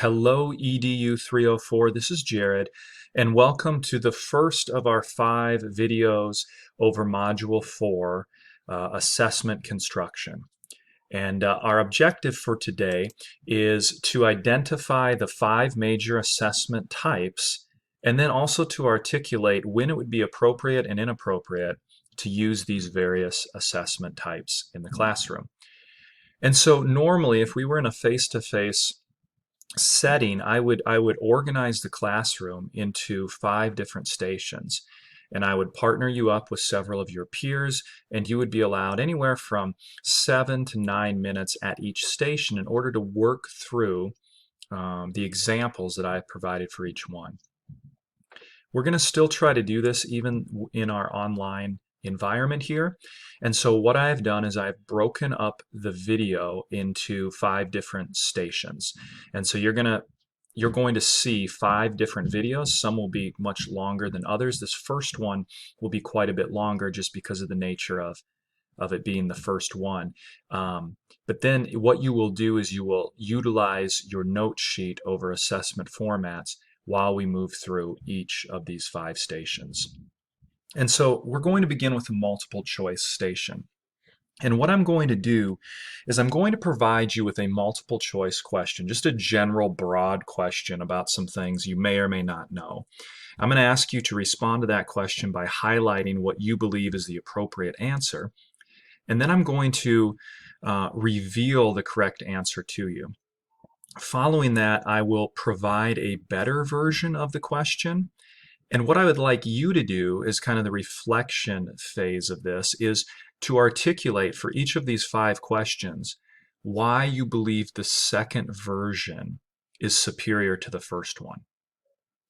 Hello, EDU 304. This is Jared, and welcome to the first of our 5 videos over Module 4, Assessment Construction. And our objective for today is to identify the 5 major assessment types and then also to articulate when it would be appropriate and inappropriate to use these various assessment types in the classroom. And so normally if we were in a face-to-face setting, I would organize the classroom into 5 different stations, and I would partner you up with several of your peers, and you would be allowed anywhere from 7 to 9 minutes at each station in order to work through the examples that I've provided for each one. We're going to still try to do this even in our online environment here. And so what I've done is I've broken up the video into 5 different stations. And so you're going to see 5 different videos. Some will be much longer than others. This first one will be quite a bit longer just because of the nature of it being the first one. But then what you will do is you will utilize your note sheet over assessment formats while we move through each of these 5 stations. And so we're going to begin with a multiple choice station. And what I'm going to do is I'm going to provide you with a multiple choice question, just a general broad question about some things you may or may not know. I'm going to ask you to respond to that question by highlighting what you believe is the appropriate answer. And then I'm going to reveal the correct answer to you. Following that, I will provide a better version of the question. And what I would like you to do is kind of the reflection phase of this is to articulate for each of these 5 questions why you believe the second version is superior to the first one.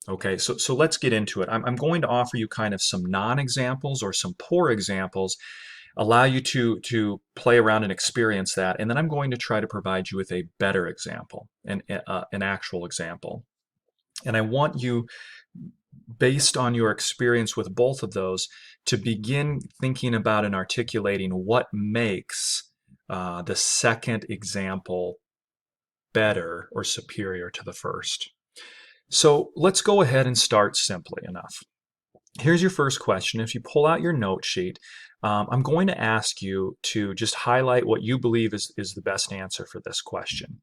Okay, so let's get into it. I'm going to offer you kind of some non-examples or some poor examples, allow you to play around and experience that, and then I'm going to try to provide you with a better example, an actual example. And I want you, based on your experience with both of those, to begin thinking about and articulating what makes the second example better or superior to the first. So let's go ahead and start simply enough. Here's your first question. If you pull out your note sheet, I'm going to ask you to just highlight what you believe is the best answer for this question.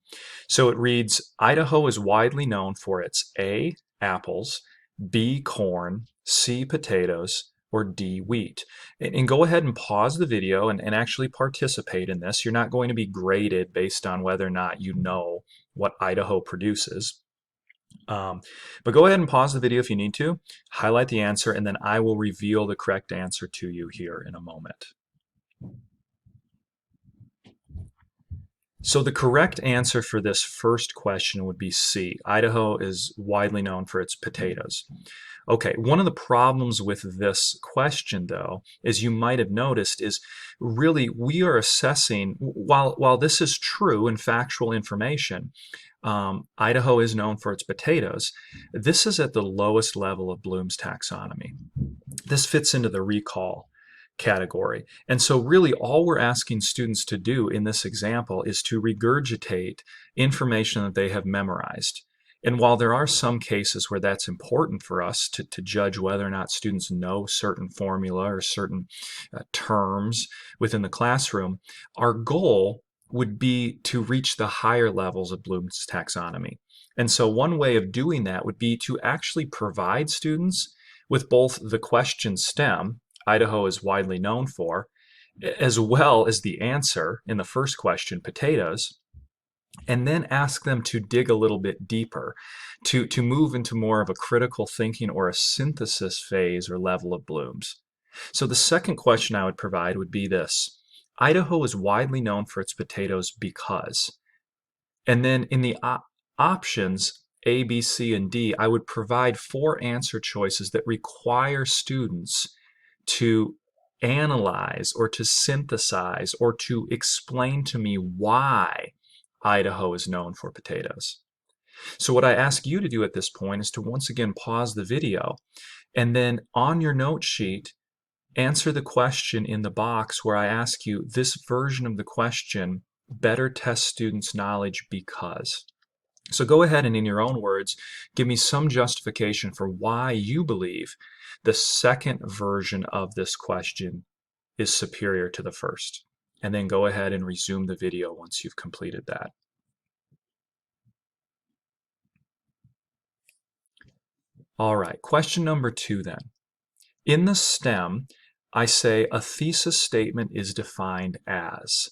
So it reads, Idaho is widely known for its A, apples, B, corn, C, potatoes, or D, wheat. And go ahead and pause the video and actually participate in this. You're not going to be graded based on whether or not you know what Idaho produces. But go ahead and pause the video if you need to, highlight the answer, and then I will reveal the correct answer to you here in a moment. So the correct answer for this first question would be C. Idaho is widely known for its potatoes. Okay, one of the problems with this question, though, as you might have noticed, is really we are assessing, while this is true and factual information, Idaho is known for its potatoes. This is at the lowest level of Bloom's taxonomy. This fits into the recall category. And so really all we're asking students to do in this example is to regurgitate information that they have memorized. And while there are some cases where that's important for us to judge whether or not students know certain formula or certain terms within the classroom, our goal would be to reach the higher levels of Bloom's taxonomy. And so one way of doing that would be to actually provide students with both the question stem, Idaho is widely known for, as well as the answer in the first question, potatoes, and then ask them to dig a little bit deeper, to move into more of a critical thinking or a synthesis phase or level of Bloom's. So the second question I would provide would be this. Idaho is widely known for its potatoes because. And then in the options, A, B, C, and D, I would provide 4 answer choices that require students to analyze or to synthesize or to explain to me why Idaho is known for potatoes. So what I ask you to do at this point is to once again pause the video and then on your note sheet answer the question in the box where I ask you this version of the question better tests students' knowledge because. So go ahead and in your own words, give me some justification for why you believe the second version of this question is superior to the first. And then go ahead and resume the video once you've completed that. All right, question number 2 then. In the STEM, I say a thesis statement is defined as,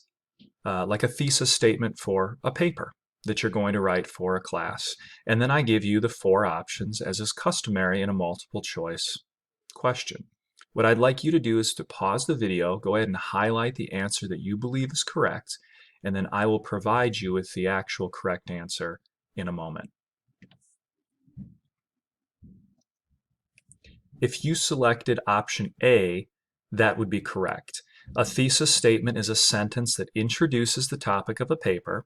like a thesis statement for a paper that you're going to write for a class. And then I give you the 4 options as is customary in a multiple choice question. What I'd like you to do is to pause the video, go ahead and highlight the answer that you believe is correct, and then I will provide you with the actual correct answer in a moment. If you selected option A, that would be correct. A thesis statement is a sentence that introduces the topic of a paper.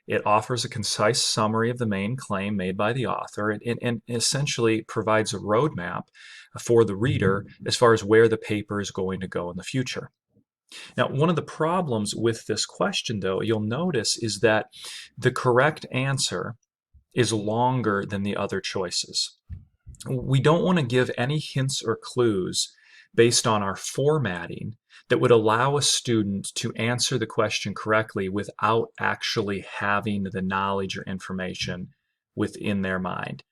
It offers a concise summary of the main claim made by the author and essentially provides a roadmap for the reader as far as where the paper is going to go in the future. Now, one of the problems with this question, though, you'll notice is that the correct answer is longer than the other choices. We don't want to give any hints or clues based on our formatting that would allow a student to answer the question correctly without actually having the knowledge or information within their mind.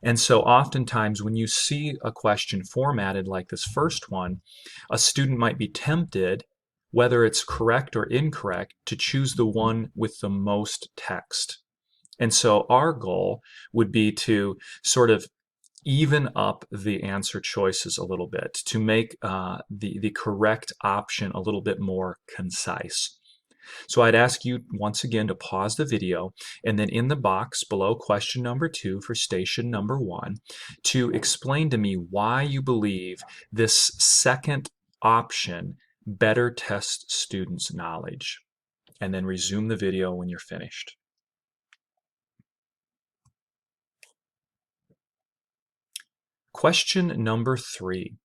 And so oftentimes when you see a question formatted like this first one, a student might be tempted, whether it's correct or incorrect, to choose the one with the most text. And so our goal would be to sort of even up the answer choices a little bit to make the correct option a little bit more concise. So I'd ask you once again to pause the video and then in the box below question number 2 for station number 1 to explain to me why you believe this second option better tests students' knowledge. And then resume the video when you're finished. Question number 3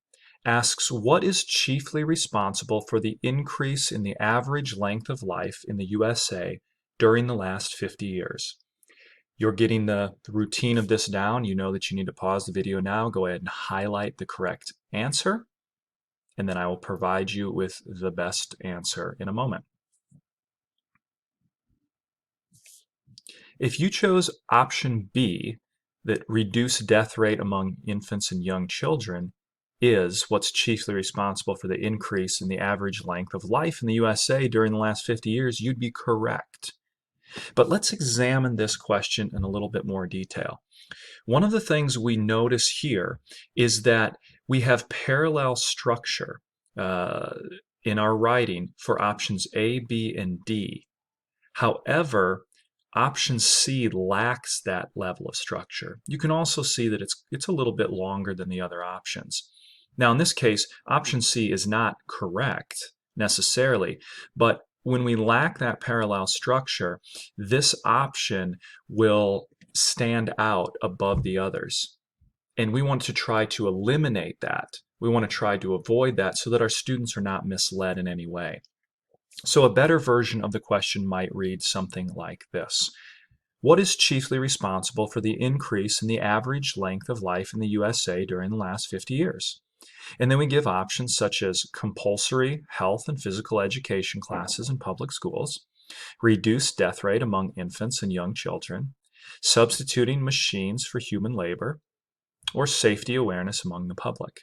asks, what is chiefly responsible for the increase in the average length of life in the USA during the last 50 years? You're getting the routine of this down. You know that you need to pause the video now. Go ahead and highlight the correct answer, and then I will provide you with the best answer in a moment. If you chose option B, that reduced death rate among infants and young children is what's chiefly responsible for the increase in the average length of life in the USA during the last 50 years, you'd be correct. But let's examine this question in a little bit more detail. One of the things we notice here is that we have parallel structure in our writing for options A, B, and D. However, option C lacks that level of structure. You can also see that it's a little bit longer than the other options. Now in this case, option C is not correct necessarily, but when we lack that parallel structure, this option will stand out above the others. And we want to try to eliminate that. We want to try to avoid that so that our students are not misled in any way. So a better version of the question might read something like this. What is chiefly responsible for the increase in the average length of life in the USA during the last 50 years? And then we give options such as compulsory health and physical education classes in public schools, reduced death rate among infants and young children, substituting machines for human labor, or safety awareness among the public.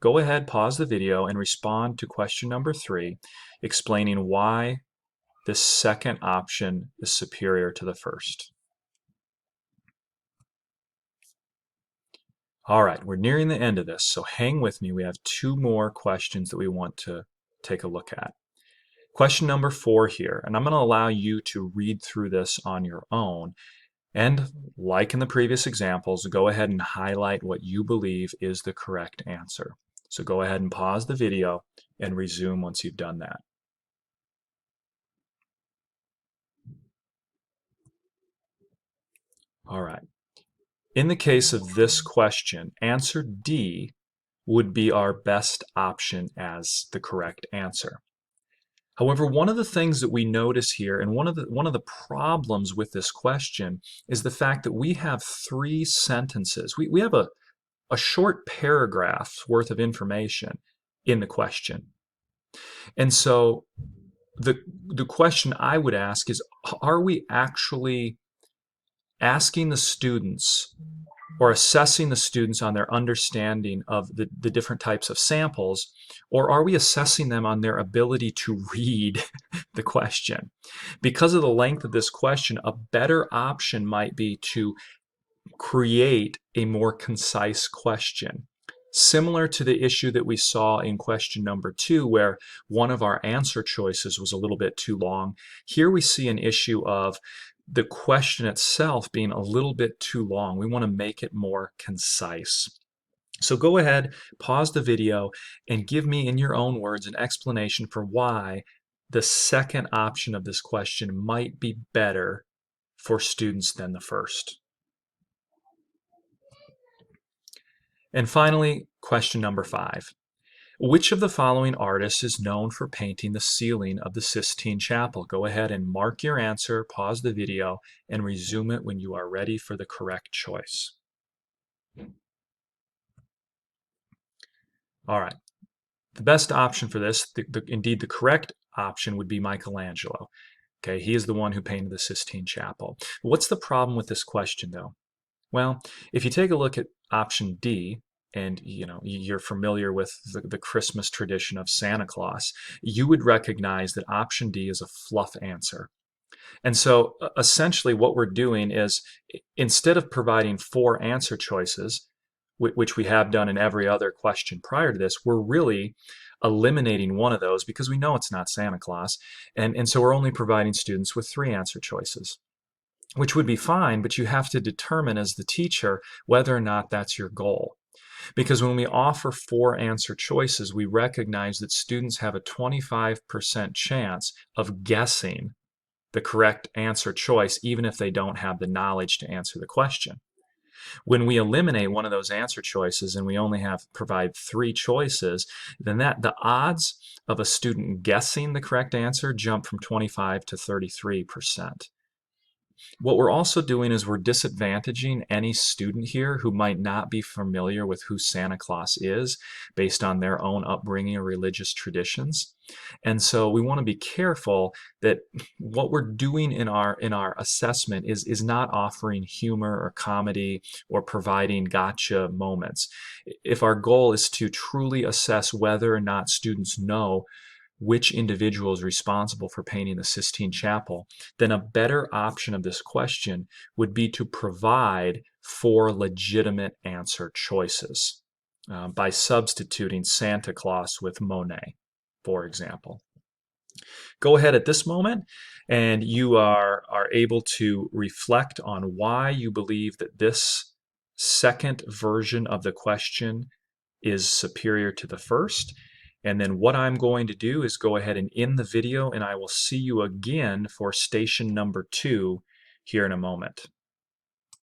Go ahead, pause the video, and respond to question number 3, explaining why this second option is superior to the first. All right, we're nearing the end of this, so hang with me. We have 2 more questions that we want to take a look at. Question number 4 here, and I'm going to allow you to read through this on your own. And like in the previous examples, go ahead and highlight what you believe is the correct answer. So go ahead and pause the video and resume once you've done that. All right. In the case of this question, answer D would be our best option as the correct answer. However, one of the things that we notice here, and one of the problems with this question, is the fact that we have three sentences. We have a short paragraph's worth of information in the question. And so the question I would ask is, are we actually asking the students or assessing the students on their understanding of the different types of samples, or are we assessing them on their ability to read the question? Because of the length of this question, a better option might be to create a more concise question. Similar to the issue that we saw in question number 2, where one of our answer choices was a little bit too long, here we see an issue of the question itself being a little bit too long. We want to make it more concise. So go ahead, pause the video, and give me in your own words an explanation for why the second option of this question might be better for students than the first. And finally, question number 5. Which of the following artists is known for painting the ceiling of the Sistine Chapel? Go ahead and mark your answer, pause the video, and resume it when you are ready for the correct choice. All right. The best option for this, indeed the correct option, would be Michelangelo. Okay, he is the one who painted the Sistine Chapel. What's the problem with this question, though? Well, if you take a look at option D, and you're familiar with the Christmas tradition of Santa Claus, you would recognize that option D is a fluff answer. And so essentially what we're doing is, instead of providing 4 answer choices, which we have done in every other question prior to this, we're really eliminating one of those because we know it's not Santa Claus. And so we're only providing students with 3 answer choices, which would be fine, but you have to determine as the teacher whether or not that's your goal. Because when we offer 4 answer choices, we recognize that students have a 25% chance of guessing the correct answer choice, even if they don't have the knowledge to answer the question. When we eliminate one of those answer choices and we only provide 3 choices, then the odds of a student guessing the correct answer jump from 25 to 33%. What we're also doing is we're disadvantaging any student here who might not be familiar with who Santa Claus is based on their own upbringing or religious traditions. And so we want to be careful that what we're doing in our assessment is not offering humor or comedy or providing gotcha moments. If our goal is to truly assess whether or not students know which individual is responsible for painting the Sistine Chapel, then a better option of this question would be to provide 4 legitimate answer choices by substituting Santa Claus with Monet, for example. Go ahead at this moment and you are able to reflect on why you believe that this second version of the question is superior to the first. And then what I'm going to do is go ahead and end the video, and I will see you again for station number 2 here in a moment.